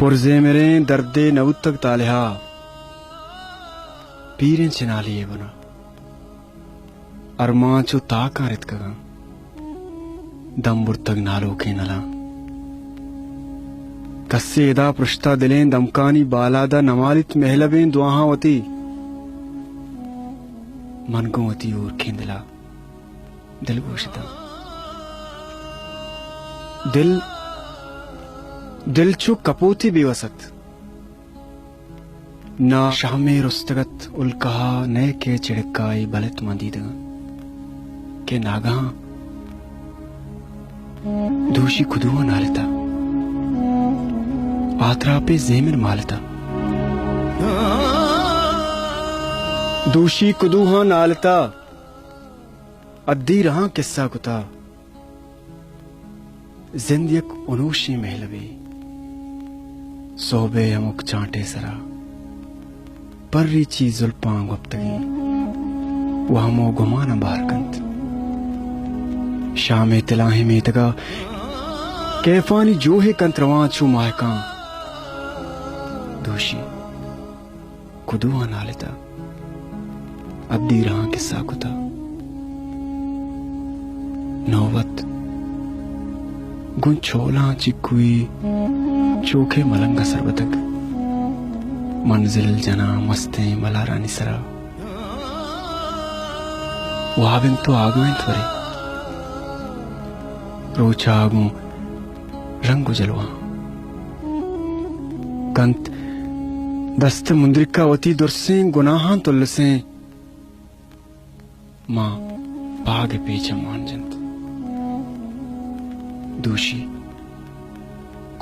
पुरजे मेरे दर्दे नवुत्तक तालिहा पीरें चिनालिए बना अरमाचो ताकारित कगा दम्बुर्तक नालो के नला कस्सेदा पृष्ठा दिलें दमकानी बालादा नमालित महलबें दुआहावती मनगोवती और खेंदला दिल गोशिता दिल चु कपोती बेवसत ना शामे रुस्तगत उल्कहा नए के चिड़काई बलत मंदीदगा के नागा दूषी खुदुआ नालता आत्रा पे जेमिन मालता दूषी कुदूहा नालता अद्दी रहा किस्सा कुता जिंदयक उनूशी महलवे सोबे अमुक चांटे सरा पर्री चीज जुल्पांग वक्तगी वह मो गुमाना बारकंत शामे तिलाहे मेतगा कैफानी जो है कंत्रवां छू मायका दोषी कुदुआ नालेता अद्दी रहा किस्सा कुता नौबत गुन छोला चिकुई चोखे मलंगा सरबतक मंजिल जना मस्ते मलारानी सरा वाबिन तो आगुएं थोरे रोचा आगू रंग जलवा कंत दस्त मुंद्रिका वती दुर्सें गुनाहां तुल्लसें मां भाग पीछे मान जंत दूषी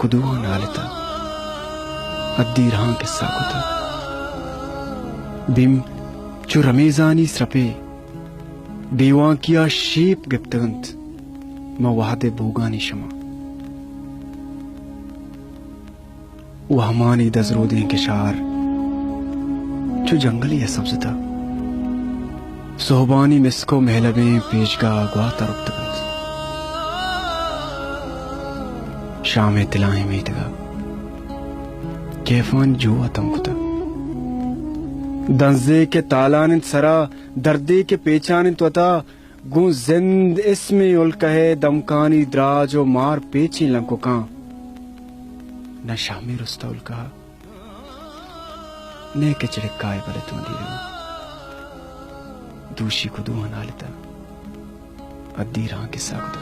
कुदुआ नालता अद्दी रहा किस्सा कुता बिम चु रमेजानी स्रपे बेवा किया शेप गिप्तगंत म वहादे भूगानी शमा वहमानी दजरोदे के शार चु जंगली है सब्जता सोहबानी मिसको महलबे पेशगा ग्वाता रुक्तगंत शामे तिलाहे मेतगा कैफान जो अतंकुता दंजे के तालान सरा दर्दे के पेचान त्वता गु जिंद इसमें उल कहे दमकानी द्राजो मार पेची लंको का न शामी रुस्ता उल कहा ने के चिड़काए बले तुम दीरे दूषी को दुआ नालता अद्दी रहा के साकुता